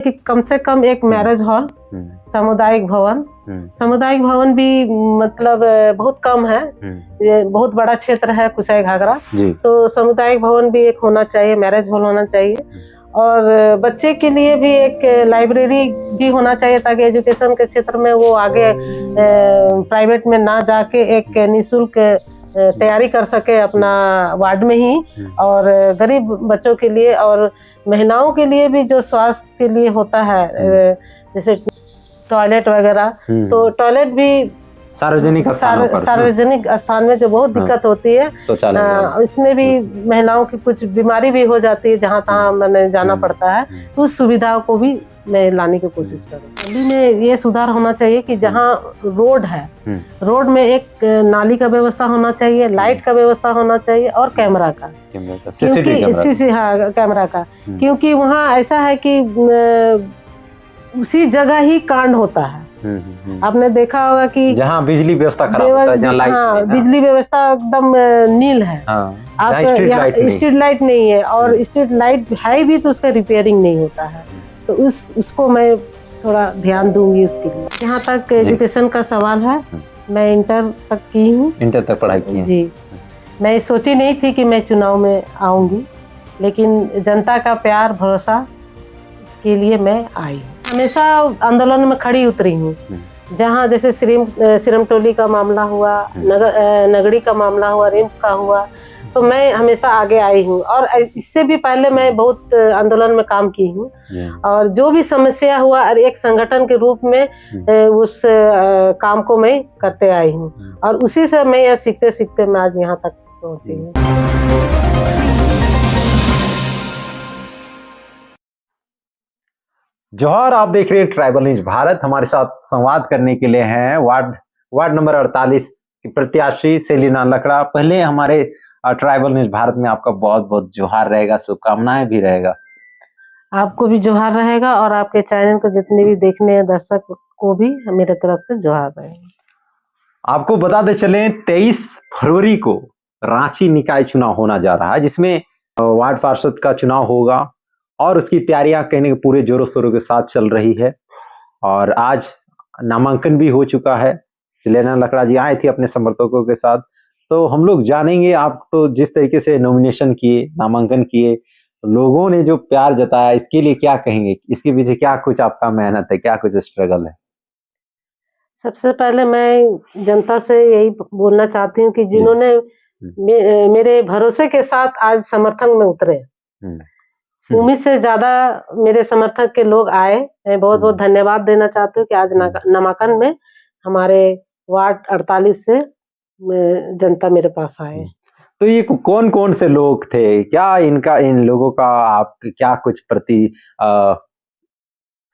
कि कम से कम एक मैरिज हॉल, सामुदायिक भवन। सामुदायिक भवन भी मतलब बहुत कम है, ये बहुत बड़ा क्षेत्र है कुसाई घाघरा, तो सामुदायिक भवन भी एक होना चाहिए, मैरिज हॉल होना चाहिए। और बच्चे के लिए भी एक लाइब्रेरी भी होना चाहिए ताकि एजुकेशन के क्षेत्र में वो आगे प्राइवेट में ना जाके एक निःशुल्क तैयारी कर सके अपना वार्ड में ही। और गरीब बच्चों के लिए और महिलाओं के लिए भी जो स्वास्थ्य के लिए होता है, जैसे टॉयलेट वगैरह, तो टॉयलेट भी सार्वजनिक स्थान में जो बहुत दिक्कत होती है, इसमें भी महिलाओं की कुछ बीमारी भी हो जाती है, जहाँ तहाँ मैंने जाना पड़ता है, तो उस सुविधाओं को भी मैं लाने की कोशिश करूँ। दिल्ली में ये सुधार होना चाहिए कि जहाँ रोड है, रोड में एक नाली का व्यवस्था होना चाहिए, लाइट का व्यवस्था होना चाहिए और कैमरा का, कैमरा का, क्योंकि वहाँ ऐसा है कि उसी जगह ही कांड होता है। आपने देखा होगा कि जहाँ बिजली व्यवस्था खराब होता है, जहाँ लाइट बिजली व्यवस्था एकदम नील है, आप स्ट्रीट लाइट नहीं है, और स्ट्रीट लाइट है भी तो उसका रिपेयरिंग नहीं होता है, तो उसको मैं थोड़ा ध्यान दूंगी उसके लिए। यहाँ तक एजुकेशन का सवाल है, मैं इंटर तक की हूँ। इंटर तक पढ़ाई की है जी। मैं सोची नहीं थी कि मैं चुनाव में आऊंगी, लेकिन जनता का प्यार भरोसा के लिए मैं आई हूँ। हमेशा आंदोलन में खड़ी उतरी हूँ, जहाँ जैसे सिरमटोली का मामला हुआ, नगड़ी का मामला हुआ, रिम्स का हुआ, तो मैं हमेशा आगे आई हूँ। और इससे भी पहले मैं बहुत आंदोलन में काम की हूँ, और जो भी समस्या हुआ एक संगठन के रूप में उस काम को मैं करते आई हूँ, और उसी से मैं यह सीखते सीखते मैं आज यहाँ तक पहुँची हूँ। जोहार, आप देख रहे हैं ट्राइबल न्यूज भारत। हमारे साथ संवाद करने के लिए हैं वार्ड नंबर 48 की प्रत्याशी सेलिना लकड़ा। पहले हमारे ट्राइबल न्यूज भारत में आपका बहुत बहुत जोहार रहेगा, शुभकामनाएं भी रहेगा। आपको भी जोहार रहेगा, और आपके चैनल को जितने भी देखने हैं दर्शक को भी मेरे तरफ से जोहार रहेगा। आपको बता दे चले 23 फरवरी को रांची निकाय चुनाव होना जा रहा है, जिसमें वार्ड पार्षद का चुनाव होगा, और उसकी तैयारियां कहने के पूरे जोरों शोरों के साथ चल रही है। और आज नामांकन भी हो चुका है। सेलिना लकड़ा जी आए थे अपने समर्थकों के साथ, तो हम लोग जानेंगे आप तो जिस तरीके से नॉमिनेशन किए, नामांकन किए, लोगों ने जो प्यार जताया, इसके लिए क्या कहेंगे? इसके पीछे क्या कुछ आपका मेहनत है, क्या कुछ स्ट्रगल है? सबसे पहले मैं जनता से यही बोलना चाहती हूँ कि जिन्होंने मेरे भरोसे के साथ आज समर्थन में उतरे, उम्मीद से ज्यादा मेरे समर्थक के लोग आए, मैं बहुत बहुत धन्यवाद देना चाहती हूँ कि आज नामांकन में हमारे वार्ड 48 से जनता मेरे पास आए। तो ये कौन कौन से लोग थे, क्या इन लोगों का आप क्या कुछ प्रति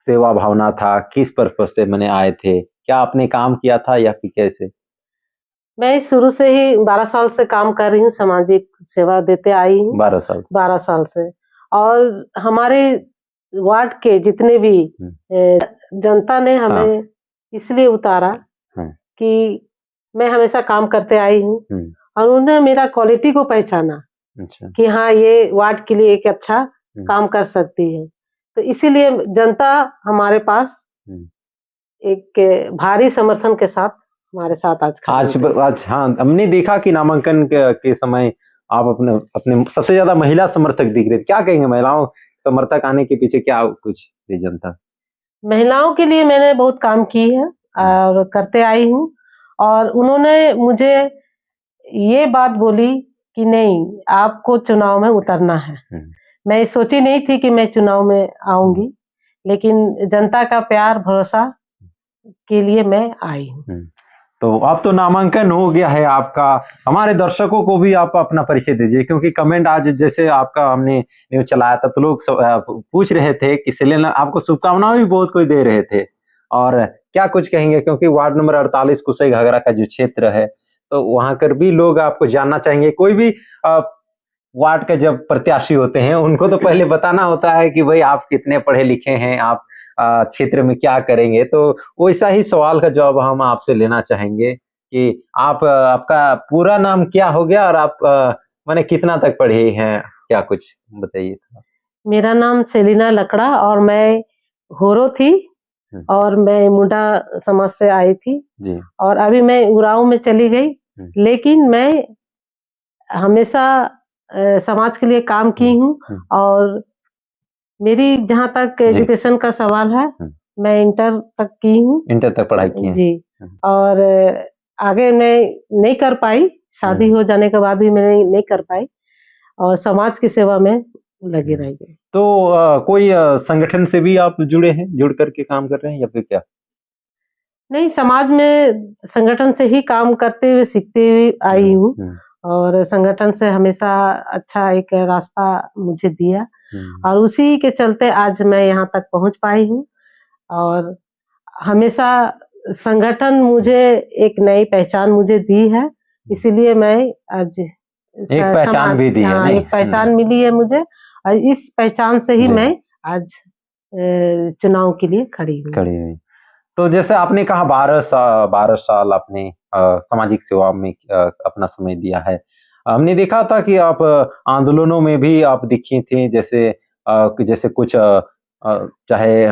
सेवा भावना था, किस पर्पस से मैंने आए थे, क्या आपने काम किया था या फिर कैसे? मैं शुरू से ही 12 साल से काम कर रही हूँ, सामाजिक सेवा देते आई हूँ। 12 साल से। और हमारे वार्ड के जितने भी जनता ने हमें इसलिए उतारा कि मैं हमेशा काम करते आई हूँ, और उन्होंने मेरा क्वालिटी को पहचाना कि हाँ, ये वार्ड के लिए एक अच्छा काम कर सकती है, तो इसीलिए जनता हमारे पास एक भारी समर्थन के साथ हमारे साथ आज हाँ, हमने देखा कि नामांकन के समय आप अपने सबसे ज्यादा महिला समर्थक दिख रहे थे। क्या कहेंगे, महिलाओं समर्थक आने के पीछे क्या कुछ रीजन था? महिलाओं के लिए मैंने बहुत काम की है और करते आई हूँ, और उन्होंने मुझे ये बात बोली कि नहीं, आपको चुनाव में उतरना है। मैं सोची नहीं थी कि मैं चुनाव में आऊंगी, लेकिन जनता का प्यार भरोसा के लिए मैं आई हूँ। तो अब तो नामांकन हो गया है आपका, हमारे दर्शकों को भी आप अपना परिचय दीजिए, क्योंकि कमेंट आज जैसे आपका हमने न्यूज चलाया था तो लोग पूछ रहे थे कि सेलिना, आपको शुभकामनाएं भी बहुत कोई दे रहे थे, और क्या कुछ कहेंगे, क्योंकि वार्ड नंबर 48 कुसाई घाघरा का जो क्षेत्र है, तो वहां कर भी लोग आपको जानना चाहेंगे। कोई भी वार्ड के जब प्रत्याशी होते हैं उनको तो पहले बताना होता है कि भाई आप कितने पढ़े लिखे हैं, आप क्षेत्र में क्या करेंगे, तो वैसा ही सवाल का जवाब हम आपसे लेना चाहेंगे कि आप आपका पूरा नाम क्या हो गया, और आप माने कितना तक पढ़े हैं, क्या कुछ बताइए। मेरा नाम सेलिना लकड़ा, और मैं होरो थी और मैं मुंडा समाज से आई थी जी। और अभी मैं उरांव में चली गई, लेकिन मैं हमेशा समाज के लिए काम की हूँ और मेरी जहाँ तक एजुकेशन का सवाल है, मैं इंटर तक की हूँ। इंटर तक पढ़ाई की है जी। और आगे मैं नहीं कर पाई, शादी हो जाने के बाद भी मैं नहीं कर पाई और समाज की सेवा में लगी रह गई। तो कोई संगठन से भी आप जुड़े हैं, जुड़ करके काम कर रहे हैं या फिर क्या? नहीं, समाज में संगठन से ही काम करते हुए सीखते हुए आई हूँ और संगठन से हमेशा अच्छा एक रास्ता मुझे दिया और उसी के चलते आज मैं यहाँ तक पहुँच पाई हूँ और हमेशा संगठन मुझे एक नई पहचान मुझे दी है, इसीलिए मैं आज एक पहचान भी दी है। हाँ, एक पहचान मिली है मुझे और इस पहचान से ही मैं आज चुनाव के लिए खड़ी हुई। तो जैसे आपने कहा 12 साल आपने सामाजिक सेवा में अपना समय दिया है। हमने देखा था कि आप आंदोलनों में भी आप दिखी थी, जैसे कुछ चाहे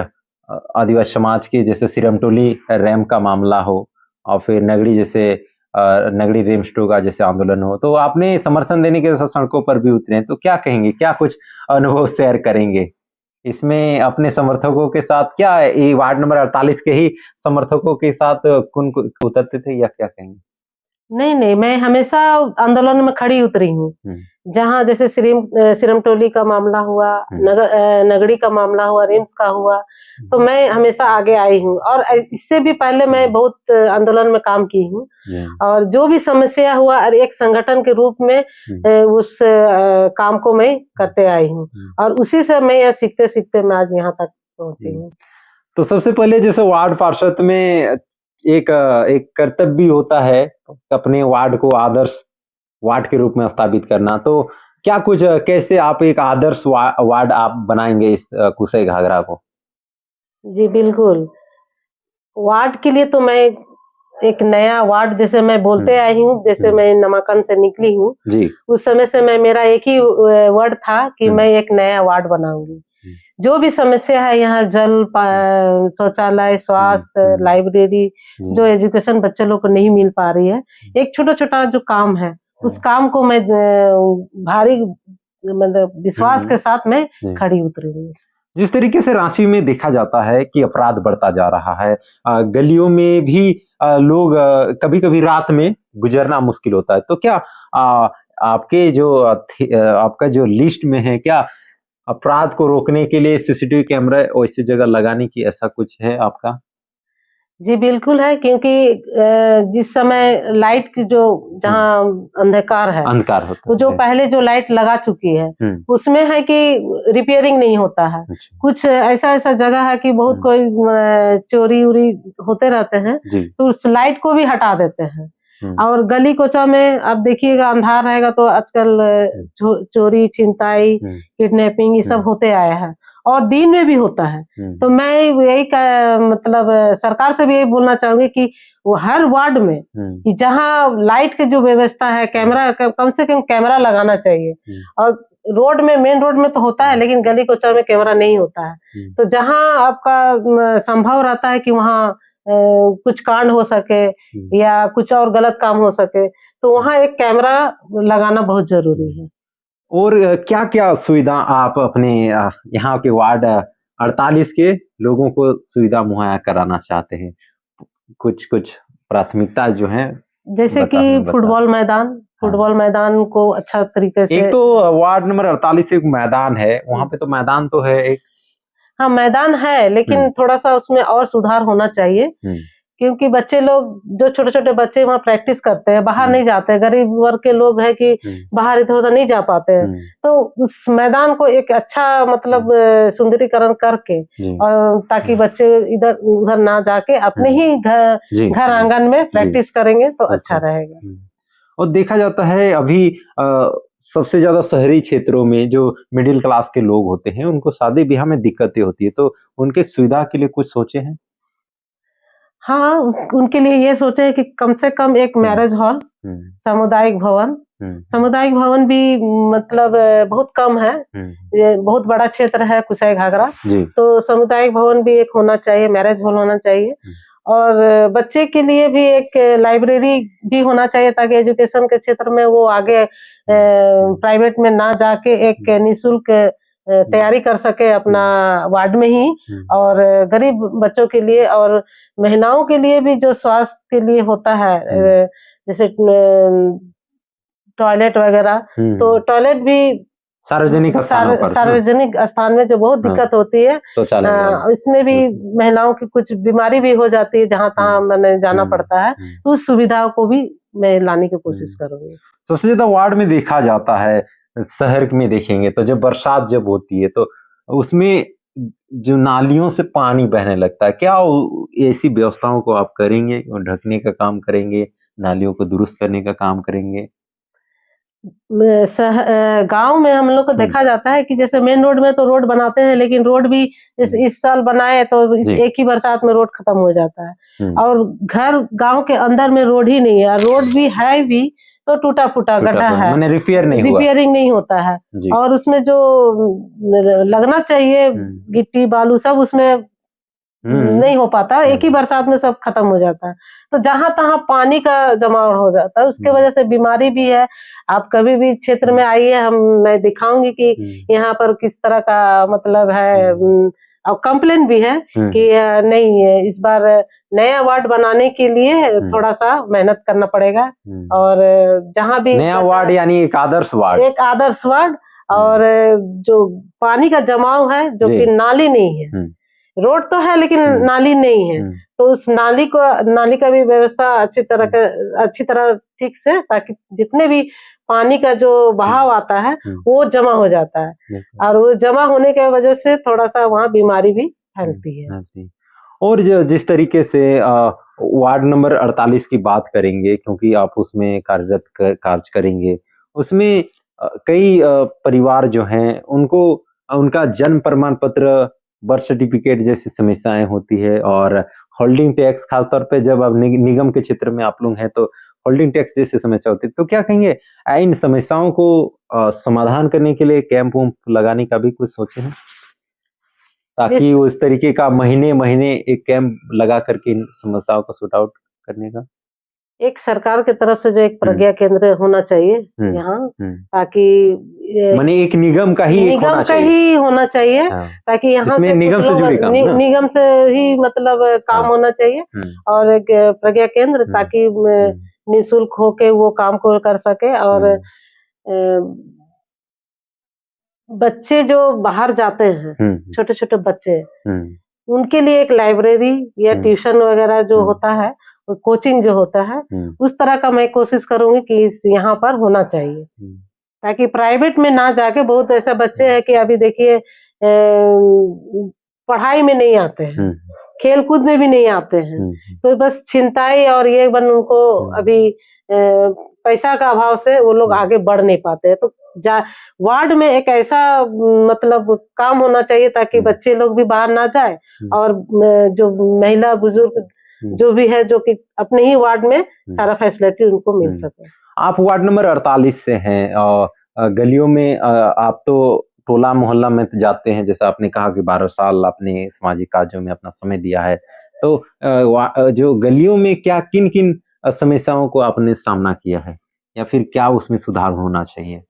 आदिवासी समाज के जैसे सिरमटोली रैंप का मामला हो और फिर नगड़ी रेमस्टो का जैसे आंदोलन हो, तो आपने समर्थन देने के साथ सड़कों पर भी उतरे। तो क्या कहेंगे, क्या कुछ अनुभव शेयर करेंगे इसमें अपने समर्थकों के साथ? क्या ये वार्ड नंबर 48 के ही समर्थकों के साथ कौन उतरते थे या क्या कहेंगे? नहीं, मैं हमेशा आंदोलन में खड़ी उतरी हूँ। जहाँ जैसे सिरमटोली का मामला हुआ, नगड़ी का मामला हुआ, रिम्स का हुआ, तो मैं हमेशा आगे आई हूँ और इससे भी पहले मैं बहुत आंदोलन में काम की हूँ और जो भी समस्या हुआ और एक संगठन के रूप में उस काम को मैं करते आई हूँ और उसी से मैं यह सीखते मैं आज यहाँ तक पहुंची हूँ। तो सबसे पहले जैसे वार्ड पार्षद में एक कर्तव्य भी होता है अपने वार्ड को आदर्श वार्ड के रूप में स्थापित करना। तो क्या कुछ कैसे आप एक आदर्श वार्ड आप बनाएंगे इस कुसई घाघरा को? जी बिल्कुल, वार्ड के लिए तो मैं एक नया वार्ड जैसे मैं बोलते आई हूँ, जैसे मैं नामांकन से निकली हूँ, उस समय से मेरा एक ही वर्ड था कि मैं एक नया वार्ड बनाऊंगी। जो भी समस्या है यहाँ जल, शौचालय, स्वास्थ्य, लाइब्रेरी, जो एजुकेशन बच्चे लोग को नहीं मिल पा रही है, एक छोटा-छोटा जो काम है, उस काम को मैं भारी मतलब विश्वास के साथ मैं खड़ी उतरूंगी। जिस तरीके से रांची में देखा जाता है कि अपराध बढ़ता जा रहा है, गलियों में भी लोग कभी-कभी रात में गुजरना मुश्किल होता है, तो क्या आपका जो लिस्ट में है, क्या अपराध को रोकने के लिए सीसीटीवी कैमरा वैसी जगह लगाने की ऐसा कुछ है आपका? जी बिल्कुल है, क्योंकि जिस समय लाइट की जो जहाँ अंधकार होता है, तो जो पहले जो लाइट लगा चुकी है उसमें है कि रिपेयरिंग नहीं होता है। कुछ ऐसा जगह है कि बहुत कोई चोरी उरी होते रहते हैं, तो उस लाइट को भी हटा देते हैं और गली कोचा में अब देखिएगा अंधार रहेगा तो आजकल चोरी, छिनताई, किडनैपिंग ये सब होते आया है और दिन में भी होता है। तो मैं यही मतलब सरकार से भी यही बोलना चाहूंगी कि वो हर वार्ड में कि जहाँ लाइट की जो व्यवस्था है, कैमरा कम से कम कैमरा लगाना चाहिए और रोड में, मेन रोड में तो होता है लेकिन गली कोचा में कैमरा नहीं होता है। तो जहाँ आपका संभव रहता है कि वहाँ कुछ कांड हो सके या कुछ और गलत काम हो सके, तो वहाँ एक कैमरा लगाना बहुत जरूरी है। और क्या-क्या सुविधा आप अपने यहाँ के वार्ड 48 के लोगों को सुविधा मुहैया कराना चाहते हैं? कुछ प्राथमिकता जो है, जैसे कि फुटबॉल मैदान को अच्छा तरीके से। एक तो वार्ड नंबर 48 एक मैदान है, वहाँ पे तो मैदान तो है एक। हाँ, मैदान है लेकिन थोड़ा सा उसमें और सुधार होना चाहिए, क्योंकि बच्चे लोग जो छोटे-छोटे बच्चे वहाँ प्रैक्टिस करते हैं, बाहर नहीं जाते, गरीब वर्ग के लोग हैं कि बाहर इधर-उधर नहीं जा पाते हैं, तो उस मैदान को एक अच्छा मतलब सुंदरीकरण करके और ताकि बच्चे इधर उधर ना जाके अपने ही घर आंगन में प्रैक्टिस करेंगे तो अच्छा रहेगा। और देखा जाता है अभी सबसे ज्यादा शहरी क्षेत्रों में जो मिडिल क्लास के लोग होते हैं उनको शादी ब्याह में दिक्कतें होती है, तो उनके सुविधा के लिए कुछ सोचे हैं? हाँ, उनके लिए ये सोचे कि कम से कम एक मैरिज हॉल, सामुदायिक भवन सामुदायिक भवन भी मतलब बहुत कम है। ये बहुत बड़ा क्षेत्र है कुसाई घाघरा, तो सामुदायिक भवन भी एक होना चाहिए, मैरिज हॉल होना चाहिए। और बच्चे के लिए भी एक लाइब्रेरी भी होना चाहिए ताकि एजुकेशन के क्षेत्र में वो आगे प्राइवेट में ना जाके एक निःशुल्क तैयारी कर सके अपना वार्ड में ही। और गरीब बच्चों के लिए और महिलाओं के लिए भी जो स्वास्थ्य के लिए होता है, जैसे टॉयलेट वगैरह, तो टॉयलेट भी सार्वजनिक स्थान में जो बहुत दिक्कत होती है, इसमें भी महिलाओं की कुछ बीमारी भी हो जाती है, जहाँ तहाँ मैंने जाना पड़ता है, तो उस सुविधाओं को भी मैं लाने की कोशिश करूंगी। सबसे ज्यादा वार्ड में देखा जाता है, शहर में देखेंगे तो जब बरसात जब होती है तो उसमें जो नालियों से पानी बहने लगता है, क्या ऐसी व्यवस्थाओं को आप करेंगे और ढकने का काम करेंगे, नालियों को दुरुस्त करने का काम करेंगे? गांव में हम लोग को देखा जाता है कि जैसे मेन रोड में तो रोड बनाते हैं, लेकिन रोड भी जैसे इस साल बनाए तो एक ही बरसात में रोड खत्म हो जाता है। और घर गांव के अंदर में रोड ही नहीं है, रोड भी है भी तो टूटा फूटा गड्ढा है, रिपेयरिंग नहीं होता है। और उसमें जो लगना चाहिए गिट्टी बालू सब उसमें नहीं हो पाता, एक ही बरसात में सब खत्म हो जाता है। तो जहां तहां पानी का जमाव हो जाता है, उसके वजह से बीमारी भी है। आप कभी भी क्षेत्र में आइए, मैं दिखाऊंगी कि यहाँ पर किस तरह का मतलब है। और कंप्लेन भी है कि नहीं, इस बार नया वार्ड बनाने के लिए थोड़ा सा मेहनत करना पड़ेगा। और जहाँ भी नया वार्ड यानी एक आदर्श वार्ड, और जो पानी का जमाव है, जो कि नाली नहीं है, रोड तो है लेकिन नाली नहीं है, तो उस नाली का भी व्यवस्था अच्छी तरह ठीक से, ताकि जितने भी पानी का जो बहाव आता है वो जमा हो जाता है, और वो जमा होने की वजह से थोड़ा सा वहाँ बीमारी भी फैलती है। और जिस तरीके से वार्ड नंबर 48 की बात करेंगे, क्योंकि आप उसमें कार्य करेंगे, उसमें कई परिवार जो हैं उनको उनका जन्म प्रमाण पत्र, बर्थ सर्टिफिकेट जैसी समस्याएं होती है। और होल्डिंग टैक्स, खासतौर पे जब अब निगम के क्षेत्र में आप लोग हैं तो होल्डिंग टैक्स जैसी समस्या होती है, तो क्या कहेंगे इन समस्याओं को समाधान करने के लिए कैंप वैम्प लगाने का भी कुछ सोचे हैं, ताकि उस तरीके का महीने एक कैंप लगा करके इन समस्याओं को सॉर्ट आउट करने का? एक सरकार की तरफ से जो एक प्रज्ञा केंद्र होना चाहिए यहाँ, ताकि माने एक निगम का ही होना चाहिए, ताकि यहाँ से निगम से ही मतलब काम होना चाहिए। और एक प्रज्ञा केंद्र, ताकि निःशुल्क होके वो काम को कर सके। और बच्चे जो बाहर जाते हैं, छोटे छोटे बच्चे, उनके लिए एक लाइब्रेरी या ट्यूशन वगैरह जो होता है, कोचिंग जो होता है, उस तरह का मैं कोशिश करूंगी कि यहाँ पर होना चाहिए, ताकि प्राइवेट में ना जाके, बहुत ऐसे बच्चे हैं कि अभी देखिए पढ़ाई में नहीं आते हैं, खेल कूद में भी नहीं आते हैं, तो बस छिनताई और ये बन उनको अभी पैसा का अभाव से वो लोग आगे बढ़ नहीं पाते हैं। तो वार्ड में एक ऐसा मतलब काम होना चाहिए ताकि बच्चे लोग भी बाहर ना जाए, और जो महिला बुजुर्ग जो भी है, जो कि अपने ही वार्ड में सारा फैसिलिटी उनको मिल सके। आप वार्ड नंबर 48 से हैं, और गलियों में आप तो टोला मोहल्ला में तो जाते हैं, जैसा आपने कहा कि 12 साल आपने सामाजिक कार्यों में अपना समय दिया है, तो जो गलियों में क्या किन किन समस्याओं को आपने सामना किया है, या फिर क्या उसमें सुधार होना चाहिए?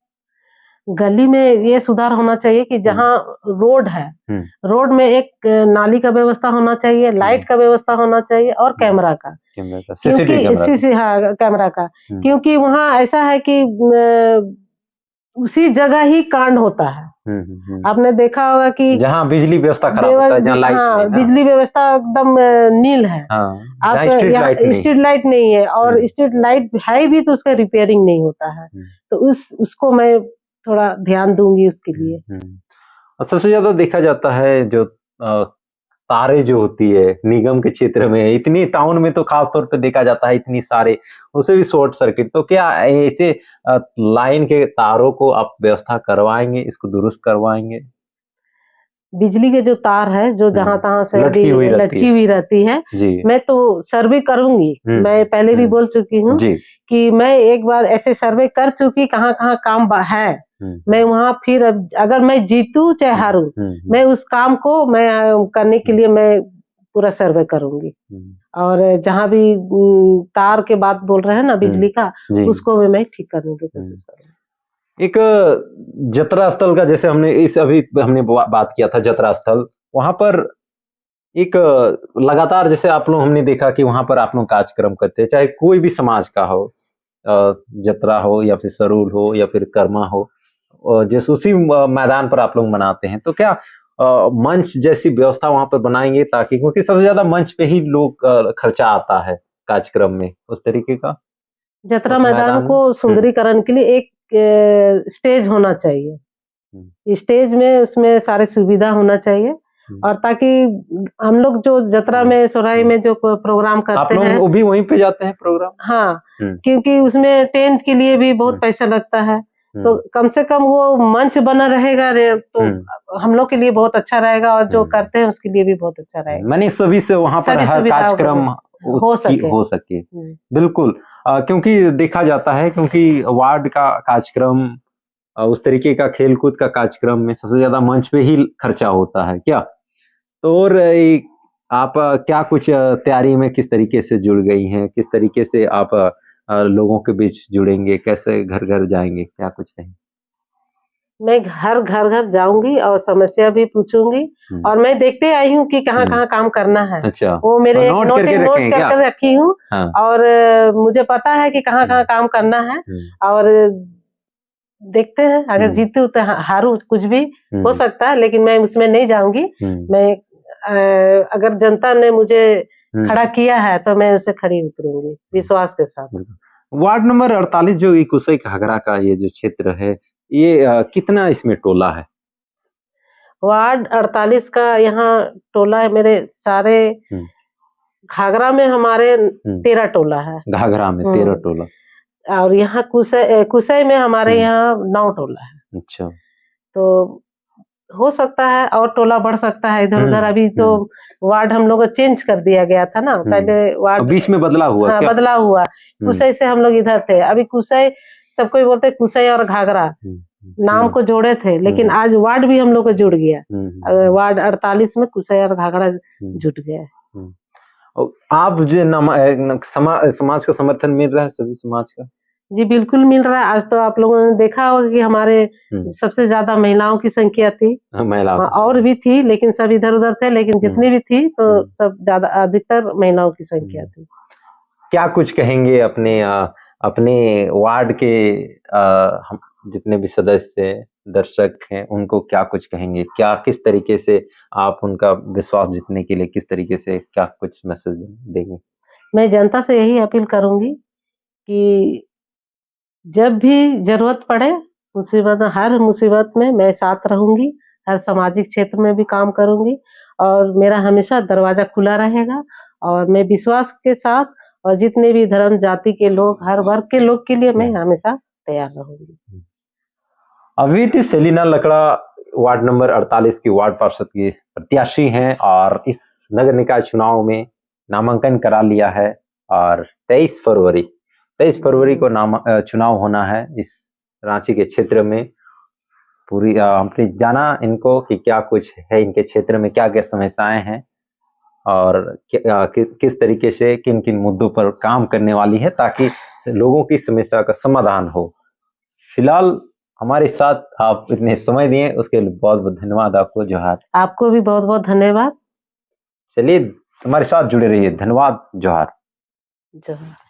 गली में ये सुधार होना चाहिए कि जहाँ रोड है, रोड में एक नाली का व्यवस्था होना चाहिए, लाइट का व्यवस्था होना चाहिए, और कैमरा का, कैमरा का, क्योंकि वहाँ ऐसा है कि उसी जगह ही कांड होता है। आपने देखा होगा कि जहाँ बिजली व्यवस्था खराब होता है, जहाँ लाइट बिजली व्यवस्था एकदम नील है, आप स्ट्रीट लाइट नहीं है, और स्ट्रीट लाइट है भी तो उसका रिपेयरिंग नहीं होता है, तो उसको मैं थोड़ा ध्यान दूंगी उसके लिए। और सबसे ज्यादा देखा जाता है जो तारे जो होती है निगम के क्षेत्र में, इतनी टाउन में तो खास तौर पे देखा जाता है इतनी सारे, उसे भी शॉर्ट सर्किट, तो क्या ऐसे लाइन के तारों को आप व्यवस्था करवाएंगे, इसको दुरुस्त करवाएंगे? बिजली के जो तार है जो जहाँ तहाँ से लटकी हुई रहती है जी। मैं तो सर्वे करूंगी। मैं पहले भी बोल चुकी हूँ कि मैं एक बार ऐसे सर्वे कर चुकी कहाँ कहाँ काम है। मैं वहाँ फिर अगर मैं जीतूं चाहे हारूं मैं उस काम को मैं करने के लिए मैं पूरा सर्वे करूंगी। और जहाँ भी तार के बात बोल रहे हैं ना बिजली का उसको भी मैं ठीक करने की कोशिश करूंगी। एक जतरा स्थल का जैसे हमने हमने बात किया था जतरा स्थल, वहां पर एक लगातार जैसे आप लोग हमने देखा कि वहां पर आप लोग कार्यक्रम करते हैं, चाहे कोई भी समाज का हो, जतरा हो या फिर सरूल हो या फिर कर्मा हो, जैसे उसी मैदान पर आप लोग मनाते हैं, तो क्या मंच जैसी व्यवस्था वहां पर बनाएंगे ताकि, क्योंकि सबसे ज्यादा मंच पे ही लोग खर्चा आता है कार्यक्रम में, उस तरीके का जतरा मैदान को सुंदरीकरण के लिए एक स्टेज होना चाहिए। स्टेज में उसमें सारी सुविधा होना चाहिए और ताकि हम लोग जो जतरा में सोराई में जो प्रोग्राम करते हैं वो भी वहीं पे जाते हैं प्रोग्राम। हाँ, क्योंकि उसमें टेंट के लिए भी बहुत पैसा लगता है, तो कम से कम वो मंच बना रहेगा तो हम लोग के लिए बहुत अच्छा रहेगा और जो करते हैं उसके लिए भी बहुत अच्छा रहेगा। मैंने सभी से वहां पर हर कार्यक्रम हो सके बिल्कुल, क्योंकि देखा जाता है क्योंकि वार्ड का कार्यक्रम, उस तरीके का खेलकूद का कार्यक्रम में सबसे ज्यादा मंच पे ही खर्चा होता है क्या। तो और आप क्या कुछ तैयारी में किस तरीके से जुड़ गई हैं, किस तरीके से आप लोगों के बीच जुड़ेंगे, कैसे घर घर जाएंगे, क्या कुछ है? मैं घर घर जाऊंगी और समस्या भी पूछूंगी और मैं देखते आई हूँ कि कहाँ कहाँ काम करना है। अच्छा, वो मेरे नोट करके रखी हूँ। हाँ। और मुझे पता है कि कहाँ कहाँ काम करना है और देखते हैं अगर जीतू तो हारू कुछ भी हो सकता है, लेकिन मैं उसमें नहीं जाऊंगी। मैं अगर जनता ने मुझे खड़ा किया है तो मैं उसे खड़ी उतरूंगी विश्वास के साथ। वार्ड नंबर 48 जो कुसई घाघरा का ये जो क्षेत्र है, ये कितना इसमें टोला है? वार्ड 48 का यहाँ टोला है, मेरे सारे घाघरा में हमारे 13 टोला है। घाघरा में 13 टोला और यहाँ कुसई में हमारे यहाँ 9 टोला है। अच्छा, तो हो सकता है और टोला बढ़ सकता है इधर उधर। अभी तो वार्ड हम लोग को चेंज कर दिया गया था ना, पहले वार्ड बीच में बदला हुआ। हाँ, बदला हुआ। कुसई से हम लोग इधर थे, अभी कुसई सब कोई बोलते कुसई और घाघरा नाम को जोड़े थे, लेकिन आज वार्ड भी हम लोग को जुड़ गया। वार्ड 48 में कुसई और घाघरा जुट गया। आप जो समाज का समर्थन मिल रहा है, सभी समाज का? जी बिल्कुल मिल रहा है। आज तो आप लोगों ने देखा होगा कि हमारे सबसे ज्यादा महिलाओं की संख्या थी। और भी थी लेकिन सब इधर उधर थे, लेकिन जितनी भी थी तो सब ज्यादा अधिकतर महिलाओं की संख्या थी। क्या कुछ कहेंगे अपने वार्ड के जितने भी सदस्य दर्शक हैं उनको क्या कुछ कहेंगे, क्या किस तरीके से आप उनका विश्वास जीतने के लिए किस तरीके से क्या कुछ मैसेज देंगे? मैं जनता से यही अपील करूंगी कि जब भी जरूरत पड़े हर मुसीबत में मैं साथ रहूंगी, हर सामाजिक क्षेत्र में भी काम करूंगी और मेरा हमेशा दरवाजा खुला रहेगा और मैं विश्वास के साथ और जितने भी धर्म जाति के लोग हर वर्ग के लोग के लिए मैं हमेशा तैयार रहूंगी। अभी थी सेलिना लकड़ा वार्ड नंबर 48 की वार्ड पार्षद की प्रत्याशी हैं और इस नगर निकाय चुनाव में नामांकन करा लिया है और 23 फरवरी को चुनाव होना है इस रांची के क्षेत्र में। पूरी हमने जाना इनको कि क्या कुछ है इनके क्षेत्र में, क्या क्या समस्याएं हैं और किस तरीके से किन किन मुद्दों पर काम करने वाली है ताकि लोगों की समस्या का समाधान हो। फिलहाल हमारे साथ आप इतने समय दिए उसके लिए बहुत बहुत धन्यवाद आपको। जोहार। आपको भी बहुत बहुत धन्यवाद। चलिए हमारे साथ जुड़े रहिए। धन्यवाद। जोहार। जोहार।